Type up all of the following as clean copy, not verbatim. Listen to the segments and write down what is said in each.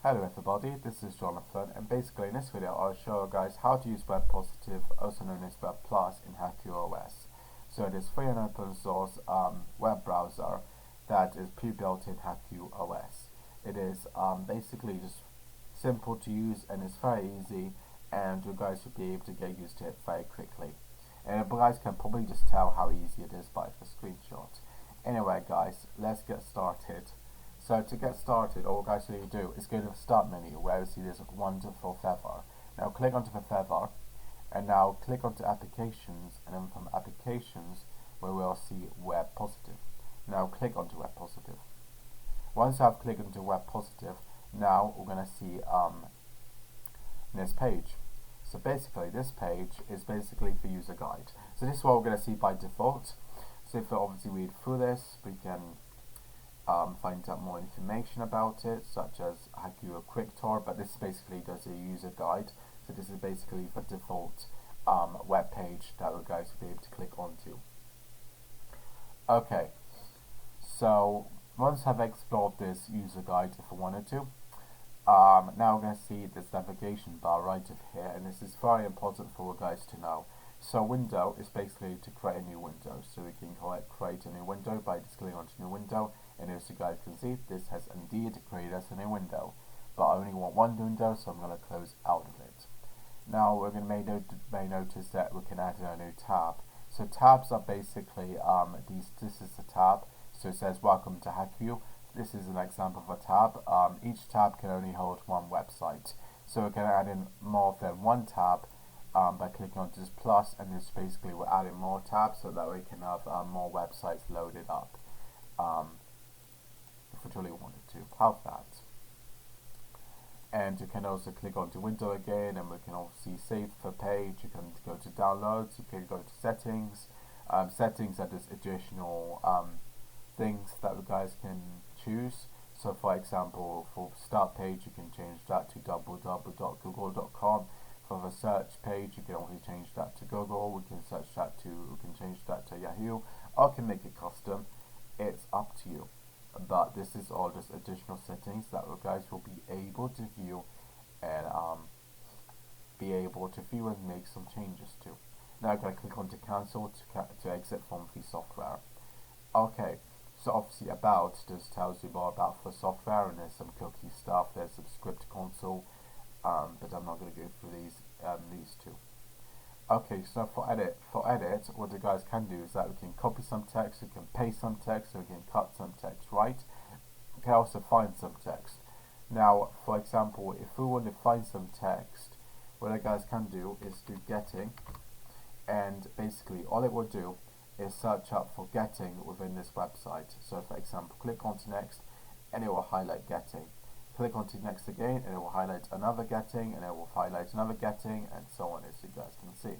Hello everybody, this is Jonathan, and basically in this video I'll show you guys how to use WebPositive, also known as Web Plus, in Haiku OS. So it is free and open source web browser that is pre-built in Haiku OS. It is basically just simple to use and it's very easy, and you guys should be able to get used to it very quickly. And you guys can probably just tell how easy it is by the screenshot. Anyway guys, let's get started. So to get started, all you guys need to do is go to the start menu where you see this wonderful feather. Now click onto the feather, and now click onto applications, and then from applications we will see WebPositive. Now click onto WebPositive. Once I've clicked onto WebPositive, now we're going to see this page. So basically this page is basically the user guide. So this is what we're going to see by default. So if we obviously read through this, we can find out more information about it, such as Haiku Quick Tour, but this basically does a user guide. So this is basically the default web page that you guys will be able to click onto. Okay, so once I've explored this user guide, if I wanted to, now we're going to see this navigation bar right over here, and this is very important for you guys to know. So window is basically to create a new window. So we can create a new window by just clicking onto new window, and as you guys can see, this has indeed created us a new window. But I only want one window, so I'm going to close out of it. Now we're going to may notice that we can add a new tab. So tabs are basically this is a tab. So it says welcome to Haiku. This is an example of a tab. Each tab can only hold one website. So we can add in more than one tab by clicking on this plus, and this basically we're adding more tabs so that we can have more websites loaded up if we truly wanted to have that. And you can also click onto window again, and we can obviously save the page. You can go to downloads, you can go to settings. Settings are just additional things that you guys can choose. So for example, for start page you can change that to www.google.com. For the search page, you can also change that to Google. We can change that to Yahoo, or can make it custom. It's up to you. But this is all just additional settings that you guys will be able to view and make some changes to. Now I'm going to click on to cancel to exit from the software. Okay, so obviously about just tells you more about the software, and there's some cookie stuff. There's some script console. But I'm not going to go through these two. Okay, so for edit, what you guys can do is that we can copy some text, we can paste some text, we can cut some text, right? We can also find some text. Now, for example, if we want to find some text, what you guys can do is do getting, and basically all it will do is search up for getting within this website. So for example, click onto next, and it will highlight getting. Click onto next again, and it will highlight another getting, and it will highlight another getting, and so on, as you guys can see.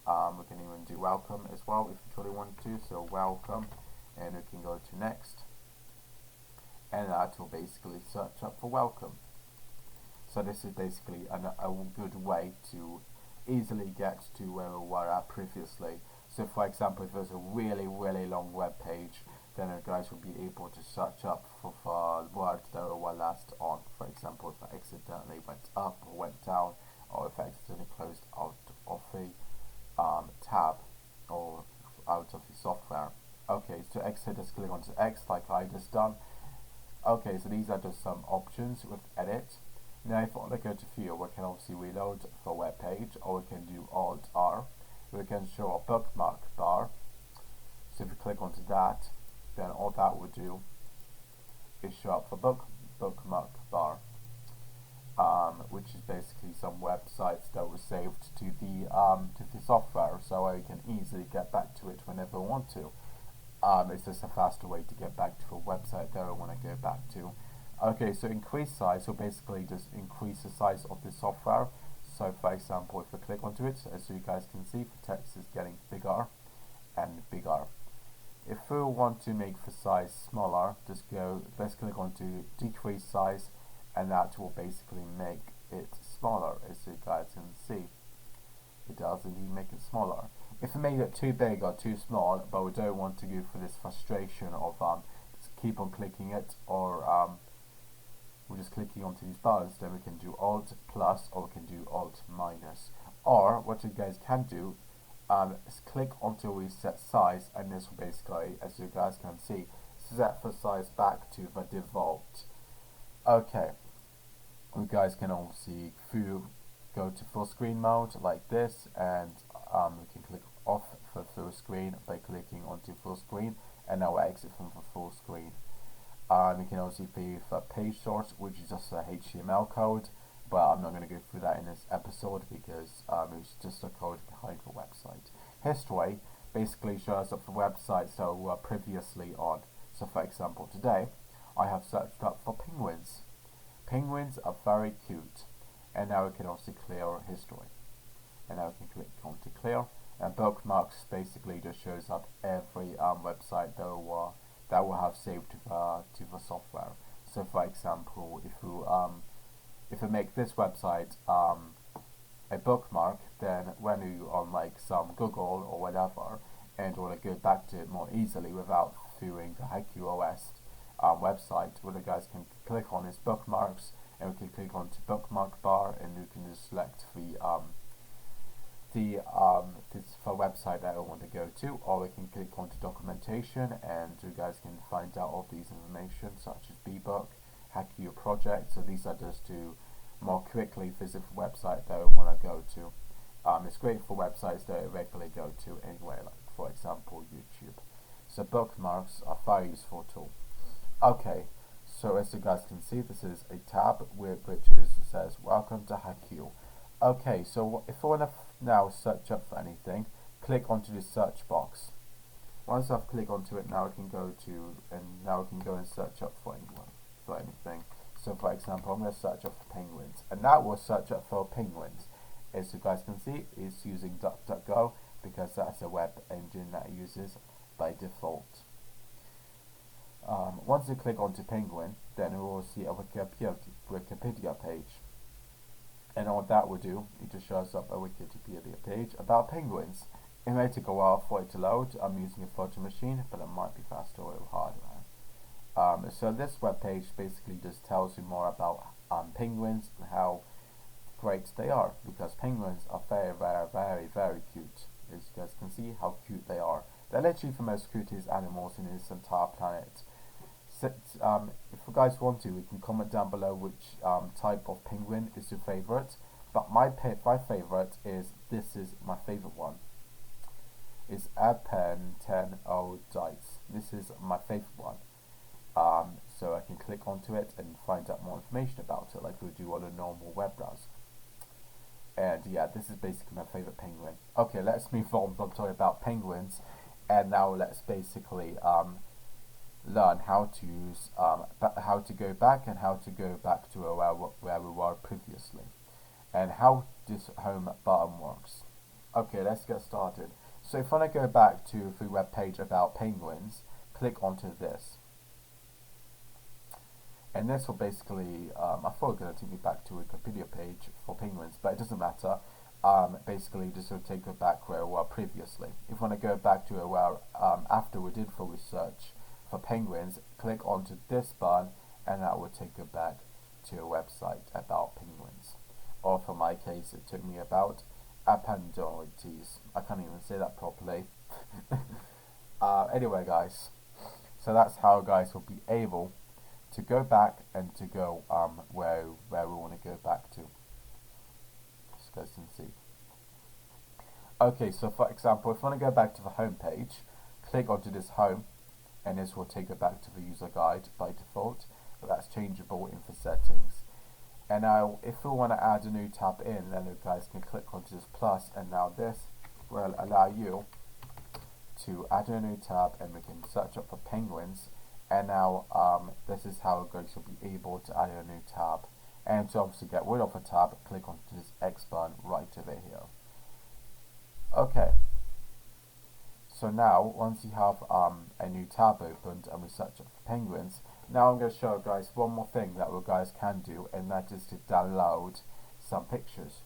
We can even do welcome as well if you truly want to. So welcome, and we can go to next, and that will basically search up for welcome. So this is basically a good way to easily get to where we were at previously. So for example, if there's a really long web page, then you guys will be able to search up for words that were last on. For example, if I accidentally went up or went down, or if I accidentally closed out of the tab or out of the software. Okay, so exit, just click onto X like I just done. Okay, so these are just some options with edit. Now if I want to go to view, we can obviously reload the web page, or we can do Alt R. We can show a bookmark bar. So if you click onto that, then all that would do is show up the bookmark bar, which is basically some websites that were saved to the software, so you can easily get back to it whenever you want to. It's just a faster way to get back to a website that I want to go back to. Okay, so increase size will basically just increase the size of the software. So for example, if we click onto it, as you guys can see, the text is getting bigger and bigger. If we want to make the size smaller, let's click on to decrease size, and that will basically make it smaller. As you guys can see, it does indeed make it smaller. If we made it too big or too small, but we don't want to go for this frustration of keep on clicking it, or we're just clicking onto these buttons, then we can do Alt plus or we can do Alt minus. Or what you guys can do is click onto reset size, and this will basically, as you guys can see, set the size back to the default. Okay, you guys can obviously go to full screen mode like this, and we can click off the full screen by clicking onto full screen, and now we'll exit from the full screen. You can also see the page source, which is just a HTML code, but I'm not going to go through that in this episode because it's just a code behind the website. History basically shows up the websites that were previously on. So for example, today I have searched up for penguins. Penguins are very cute, and now we can also clear history. And now we can click on to clear, and bookmarks basically just shows up every website that will have saved to the software. So for example, if you make this website a bookmark, then when you on like some Google or whatever, and want to go back to it more easily without viewing the Haiku OS website, what you guys can click on is bookmarks, and we can click on to bookmark bar, and you can just select the website that I want to go to, or we can click onto documentation, and you guys can find out all these information such as bbook, Haiku project. So these are just to more quickly visit the website that I want to go to. It's great for websites that I regularly go to anyway, like for example YouTube. So bookmarks are a very useful tool. Okay, so as you guys can see, this is a tab which says welcome to Haiku. Okay, so if I want to now search up for anything, click onto the search box. Once I've clicked onto it, now I can go and search up for anything. So for example, I'm going to search up for penguins, and that will search up for penguins. As you guys can see, it's using DuckDuckGo because that's a web engine that it uses by default. Once you click onto penguin, then we will see a Wikipedia page. And what that will do, it just shows up a Wikipedia page about penguins. It may take a while for it to load. I'm using a photo machine, but it might be faster with hardware. So this web page basically just tells you more about penguins and how great they are, because penguins are very, very, very, very cute. As you guys can see how cute they are. They're literally the most cutest animals in this entire planet. So, if you guys want to, we can comment down below which type of penguin is your favorite. But my favorite is, this is my favorite one. It's Apentenoides. This is my favorite one. So I can click onto it and find out more information about it, like we do on a normal web browser. And yeah, this is basically my favorite penguin. Okay, let's move on from talking about penguins, and now let's basically learn how to use how to go back to where we were previously, and how this home button works. Okay, let's get started. So if I want to go back to the web page about penguins, click onto this, and this will basically I thought it was going to take me back to a Wikipedia page for penguins, but it doesn't matter. Basically this will take me back where we were previously. If I want to go back to where after we did the research for penguins, click onto this button, and that will take you back to a website about penguins. Or for my case, it took me about Apentenoides. I can't even say that properly. Anyway guys, so that's how guys will be able to go back and to go where we want to go back to. Just guys can see. Okay, so for example, if I want to go back to the home page, click onto this home, and this will take you back to the user guide by default, but that's changeable in the settings. And now if we want to add a new tab in, then you guys can click onto this plus, and now this will allow you to add a new tab, and we can search up for penguins. And now this is how we're going to be able to add a new tab. And to obviously get rid of a tab, click onto this X button right over here. Okay, so now once you have a new tab opened and we search up for penguins, now I'm going to show you guys one more thing that you guys can do, and that is to download some pictures.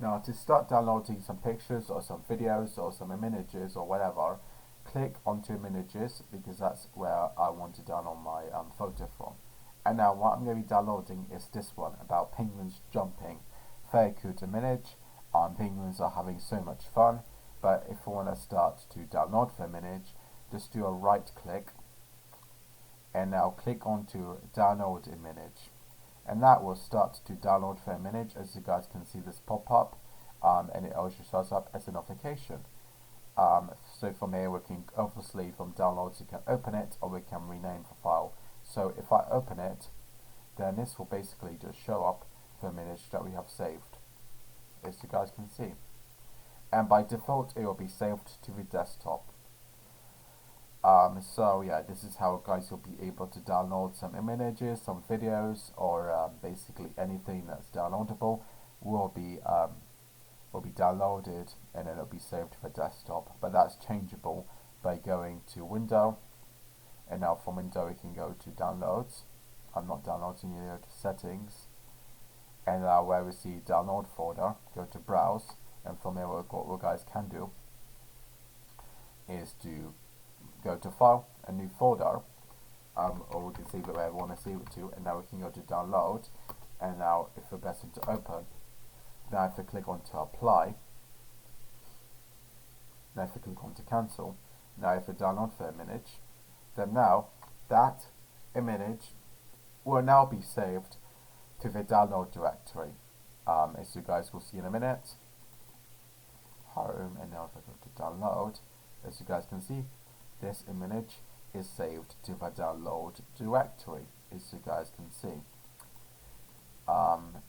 Now to start downloading some pictures or some videos or some images or whatever, click onto images, because that's where I want to download my photo from. And now what I'm going to be downloading is this one about penguins jumping. Very cute image. Penguins are having so much fun. But if you want to start to download the image, just do a right click and now click onto download image, and that will start to download the image. As you guys can see, this pop up, and it also shows up as a notification. So from here we can, obviously from downloads you can open it or we can rename the file. So if I open it, then this will basically just show up the image that we have saved, as you guys can see. And by default it will be saved to the desktop. So yeah, this is how guys you'll be able to download some images, some videos, or basically anything that's downloadable will be downloaded and then it'll be saved to the desktop. But that's changeable by going to Window, and now from Window we can go to Downloads. I'm not downloading here, to Settings, and where we see Download folder, go to Browse, and from here what we guys can do is to go to File, a new folder, or we can save it where we want to save it to, and now we can go to Download, and now if we're pressing to open, now if we click on to Apply, now if we click on to Cancel, now if we download the image, then now that image will now be saved to the download directory, as you guys will see in a minute. Home, and now if I go to Download, as you guys can see, this image is saved to the download directory, as you guys can see.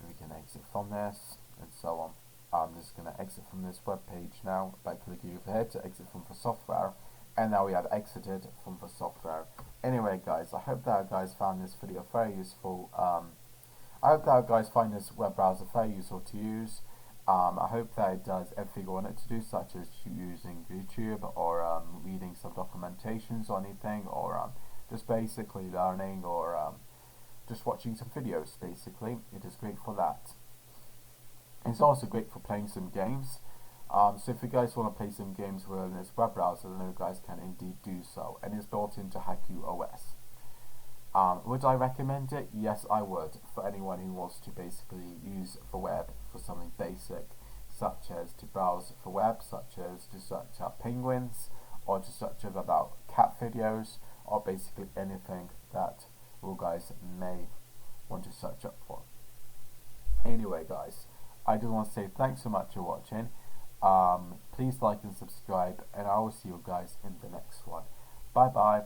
We can exit from this and so on. I'm just going to exit from this web page now by clicking over here to exit from the software, and now we have exited from the software. Anyway guys, I hope that you guys found this video very useful. I hope that you guys find this web browser very useful to use. I hope that it does everything you want it to do, such as using YouTube or reading some documentations or anything, or just basically learning, or just watching some videos. Basically, it is great for that. It's also great for playing some games. So if you guys want to play some games within this web browser, then you guys can indeed do so, and it's built into Haiku OS. Would I recommend it? Yes, I would, for anyone who wants to basically use the web for something basic, such as to browse the web, such as to search up penguins, or to search up about cat videos, or basically anything that you guys may want to search up for. Anyway guys, I just want to say thanks so much for watching. Please like and subscribe, and I will see you guys in the next one. Bye bye.